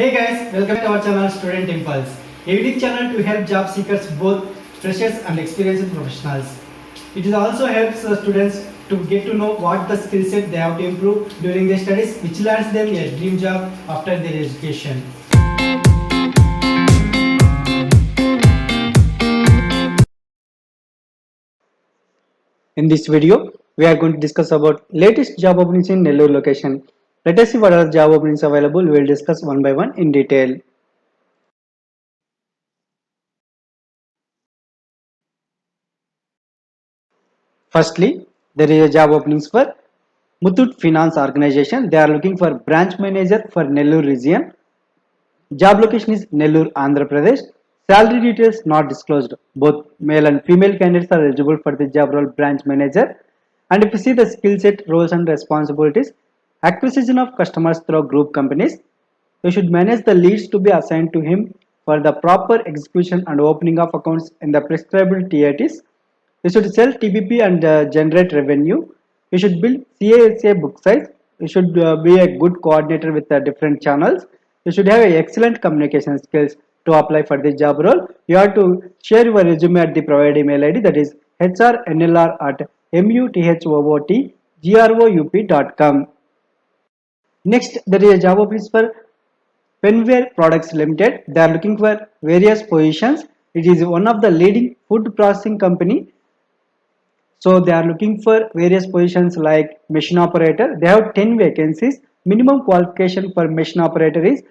Hey guys, welcome to our channel Student Impulse, a unique channel to help job seekers, both freshers and experienced professionals. It also helps students to get to know what the skill set they have to improve during their studies, which lands them a dream job after their education. In this video, we are going to discuss about latest job openings in Nellore location. Let us see what are the job openings available. We will discuss one by one in detail. Firstly, there is a job openings for Muthoot Finance Organization. They are looking for branch manager for Nellore region. Job location is Nellore, Andhra Pradesh. Salary details not disclosed. Both male and female candidates are eligible for the job role branch manager. And if you see the skill set, roles and responsibilities, acquisition of customers through group companies, you should manage the leads to be assigned to him for the proper execution and opening of accounts in the prescribed TATs. You should sell TPP and generate revenue. You should build CASA book size. You should be a good coordinator with the different channels. You should have excellent communication skills to apply for the job role. You have to share your resume at the provided email ID, that is hrnlr@muthootgroup.com. Next, there is a job opening for Penware Products Limited. They are looking for various positions. It is one of the leading food processing company. So they are looking for various positions like machine operator. They have 10 vacancies. Minimum qualification for machine operator is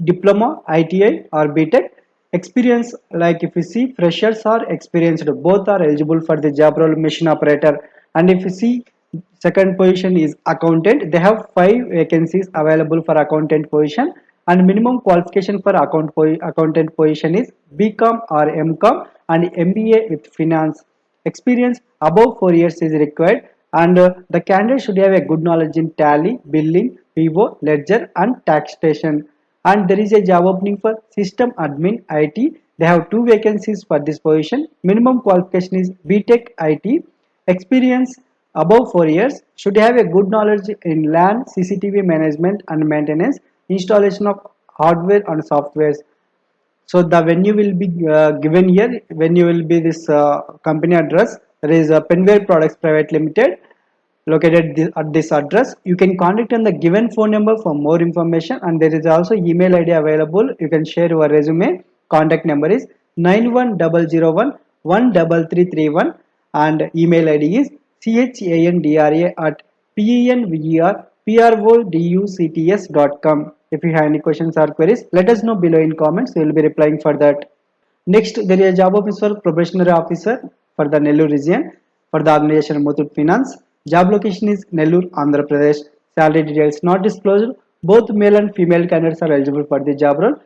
diploma, ITI or BTech. Experience, like if you see freshers or experienced, both are eligible for the job role machine operator. And if you see second position is accountant, they have 5 vacancies available for accountant position, and minimum qualification for accountant position is BCom or MCom and MBA with finance. Experience above 4 years is required, and the candidate should have a good knowledge in tally, billing, PO, ledger and taxation. And there is a job opening for system admin IT. They have 2 vacancies for this position. Minimum qualification is BTech IT. Experience above 4 years, should have a good knowledge in LAN, CCTV management and maintenance, installation of hardware and softwares. So the venue will be given here. Venue will be this company address. There is Penware Products Private Limited, located at this address. You can contact on the given phone number for more information, and there is also email ID available. You can share your resume. Contact number is 91001 and email ID is chandra@penverproducts.com. If you have any questions or queries, let us know below in comments. We will be replying for that. Next, there is a job opening for probationary officer for the Nellore region for the organization Muthoot Finance. Job location is Nellore, Andhra Pradesh. Salary details not disclosed. Both male and female candidates are eligible for the job role.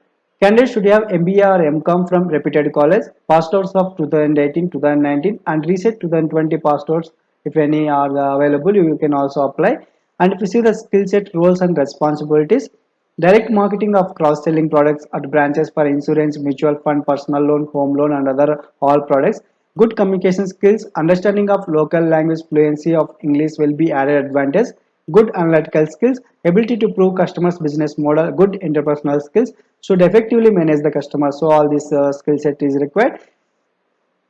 Candidates should have MBA or MCom from reputed college, passed outs of 2018, 2019 and recent 2020 passed outs. If any are available, you can also apply. And if you see the skill set, roles and responsibilities, direct marketing of cross-selling products at branches for insurance, mutual fund, personal loan, home loan and other all products. Good communication skills, understanding of local language, fluency of English will be added advantage. Good analytical skills, ability to prove customers business model, good interpersonal skills, should effectively manage the customer. So all this skill set is required.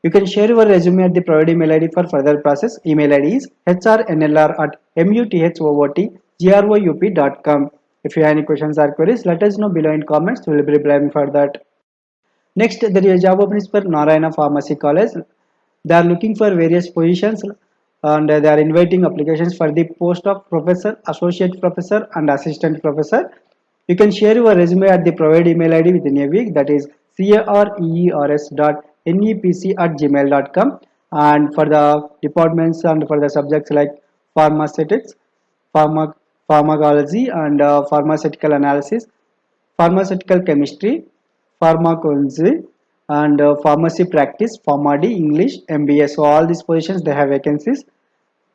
You can share your resume at the provided email ID for further process. Email ID is hrnlr@muthootgroup.com. If you have any questions or queries, let us know below in comments. We will be replying for that. Next, there is a job openings for Narayana Pharmacy College. They are looking for various positions, and they are inviting applications for the post of professor, associate professor and assistant professor. You can share your resume at the provided email ID within a week, that is careers.nepc@gmail.com. And for the departments and for the subjects like pharmaceutics, pharmacology and pharmaceutical analysis, pharmaceutical chemistry, pharmacology and pharmacy practice, pharmady, English, MBA. So all these positions they have vacancies.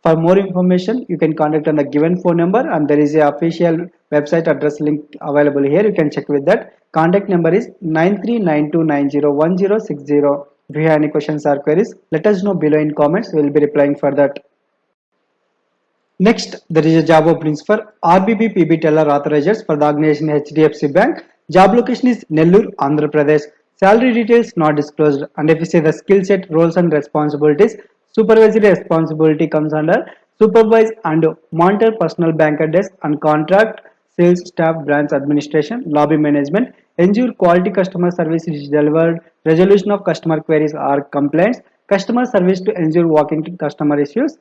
For more information, you can contact on the given phone number, and there is a official website address link available here. You can check with that. Contact number is 9392901060. If you have any questions or queries, let us know below in comments. We will be replying for that. Next, there is a job openings for RBB PB Teller authorizers for the organization HDFC Bank. Job location is Nellore, Andhra Pradesh. Salary details not disclosed. And if you say the skill set, roles and responsibilities, supervisory responsibility comes under supervise and monitor personal banker desk and contract sales staff, branch administration, lobby management, ensure quality customer service is delivered, resolution of customer queries or complaints, customer service to ensure walking to customer issues,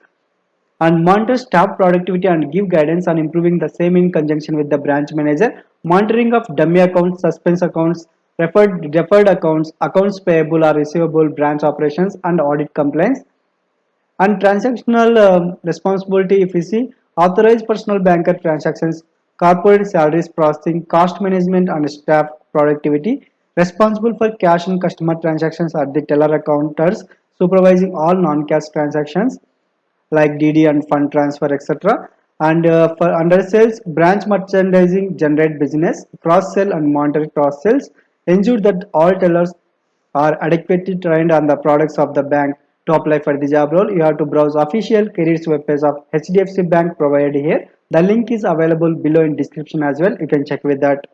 and monitor staff productivity and give guidance on improving the same in conjunction with the branch manager, monitoring of dummy accounts, suspense accounts, deferred accounts, accounts payable or receivable, branch operations and audit compliance, and transactional responsibility if we see authorized personal banker transactions, corporate salaries processing, cost management and staff productivity, responsible for cash and customer transactions are the teller accountants, supervising all non-cash transactions like DD and fund transfer, etc. And for under sales, branch merchandising, generate business, cross sell and monitor cross sales, ensure that all tellers are adequately trained on the products of the bank. To apply for the job role, you have to browse official careers web page of HDFC Bank provided here. The link is available below in description as well. You can check with that.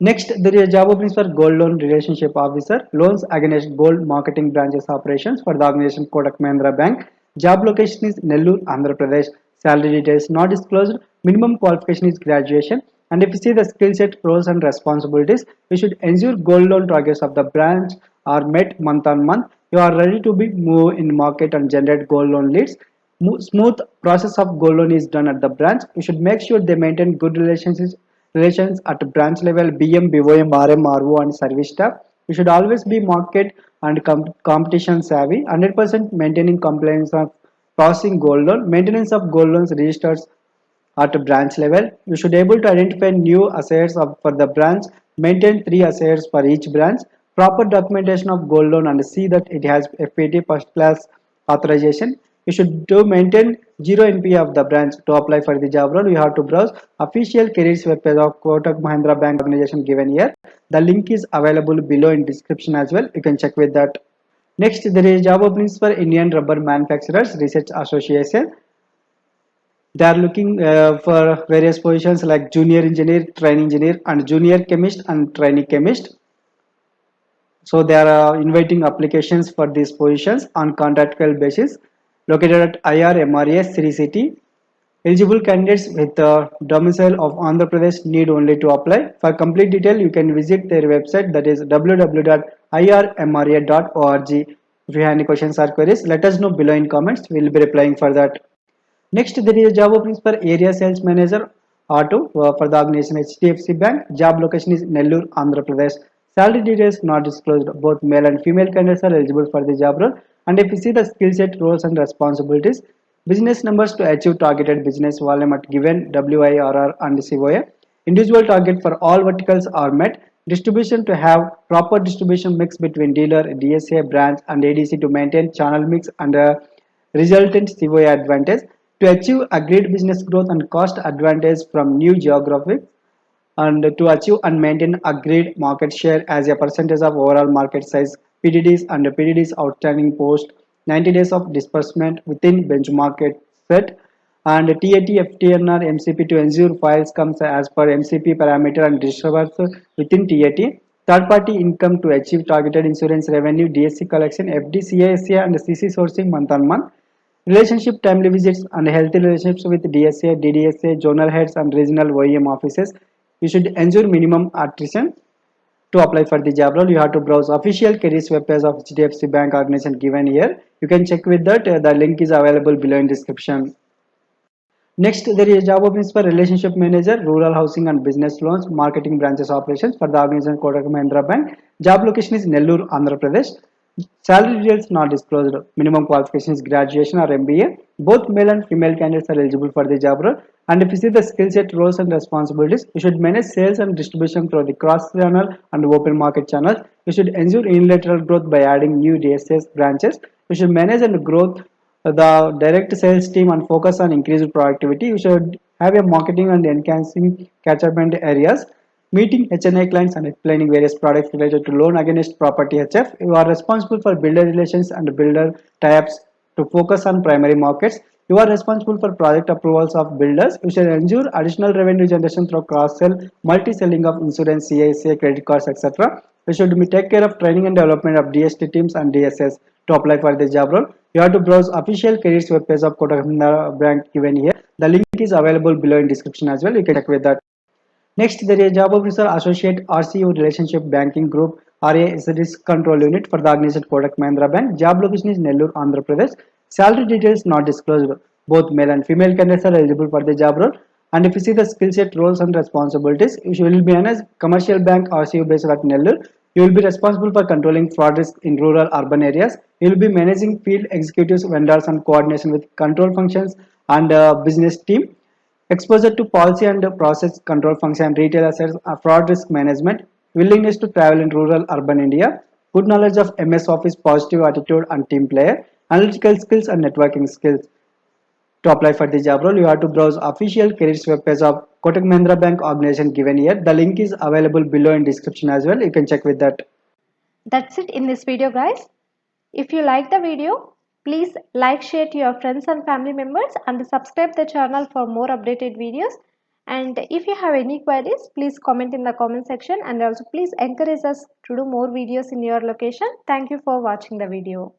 Next, there is a job openings for Gold Loan Relationship Officer, loans against gold marketing branches operations for the organization Kotak Mahindra Bank. Job location is Nellore, Andhra Pradesh. Salary details not disclosed. Minimum qualification is graduation. And if you see the skill set, roles and responsibilities, you should ensure gold loan targets of the branch are met month on month. You are ready to be move in market and generate gold loan leads. Smooth process of gold loan is done at the branch. You should make sure they maintain good relations at branch level, BM, BOM, RM, RO and service staff. You should always be market and competition savvy. 100% maintaining compliance of processing gold loan, maintenance of gold loans registers at branch level. You should able to identify new assets for the branch, maintain 3 assets for each branch, proper documentation of gold loan and see that it has FPT first class authorization. You should do maintain 0 NPA of the branch. To apply for the job role, you have to browse official careers web page of Kotak Mahindra Bank organization given here. The link is available below in description as well. You can check with that. Next, there is job openings for Indian Rubber Manufacturers Research Association. They are looking for various positions like junior engineer, trainee engineer, and junior chemist and trainee chemist. So they are inviting applications for these positions on contractual basis. Located at IR MRA Sri City. Eligible candidates with the domicile of Andhra Pradesh need only to apply. For complete detail, you can visit their website, that is www.irmra.org. If you have any questions or queries, let us know below in comments. We will be replying for that. Next, there is a job openings for area sales manager auto for the organization HDFC Bank. Job location is Nellore, Andhra Pradesh. Salary details not disclosed. Both male and female candidates are eligible for the job role. And if you see the skill set, roles and responsibilities, business numbers to achieve targeted business volume at given WIRR and COA. Individual target for all verticals are met. Distribution to have proper distribution mix between dealer, DSA, branch and ADC to maintain channel mix and resultant COA advantage. To achieve agreed business growth and cost advantage from new geographies, and to achieve and maintain agreed market share as a percentage of overall market size, PDDs and PDDs outstanding post 90 days of disbursement within benchmark set, and TAT, FTNR, MCP to ensure files comes as per MCP parameter and distributes within TAT. Third party income to achieve targeted insurance revenue, DSC collection, FD, CASA and CC sourcing month on month. Relationship timely visits and healthy relationships with DSA, DDSA, zonal heads and regional OEM offices. You should ensure minimum attrition. To apply for the job role, you have to browse official careers web page of HDFC Bank organization given here. You can check with that. The link is available below in description. Next, there is a job openings for relationship manager, rural housing and business loans, marketing branches operations for the organization Kotak Mahindra Bank. Job location is Nellore, Andhra Pradesh. Salary details not disclosed. Minimum qualification is graduation or MBA. Both male and female candidates are eligible for the job role. And if you see the skill set, roles and responsibilities, you should manage sales and distribution through the cross channel and open market channels. You should ensure unilateral growth by adding new DSS branches. You should manage and growth the direct sales team and focus on increased productivity. You should have a marketing and enhancing catchment areas, meeting HNI clients and explaining various products related to loan against property HF. You are responsible for builder relations and builder tie-ups to focus on primary markets. You are responsible for project approvals of builders. You should ensure additional revenue generation through cross-sell, multi-selling of insurance, CICA, credit cards, etc. You should take care of training and development of DST teams and DSS to apply for the job role. You have to browse official careers web page of Kotak Mahindra Bank given here. The link is available below in description as well. You can check with that. Next, there is a job officer associate RCU relationship banking group RA is a risk control unit for the organization Kotak Mahindra Bank. Job location is Nellore, Andhra Pradesh. Salary details not disclosed. Both male and female candidates are eligible for the job role. And if you see the skill set, roles and responsibilities, you will be an commercial bank RCU based at Nellore. You will be responsible for controlling fraud risk in rural urban areas. You will be managing field executives, vendors, and coordination with control functions and business team. Exposure to policy and process control function, retail assets, fraud risk management, willingness to travel in rural urban India, good knowledge of MS Office, positive attitude and team player, analytical skills and networking skills. To apply for the job role, you have to browse official careers web page of Kotak Mahindra Bank organization given here. The link is available below in description as well. You can check with that. That's it in this video, guys. If you like the video, please like, share to your friends and family members and subscribe the channel for more updated videos. And if you have any queries, please comment in the comment section, and also please encourage us to do more videos in your location. Thank you for watching the video.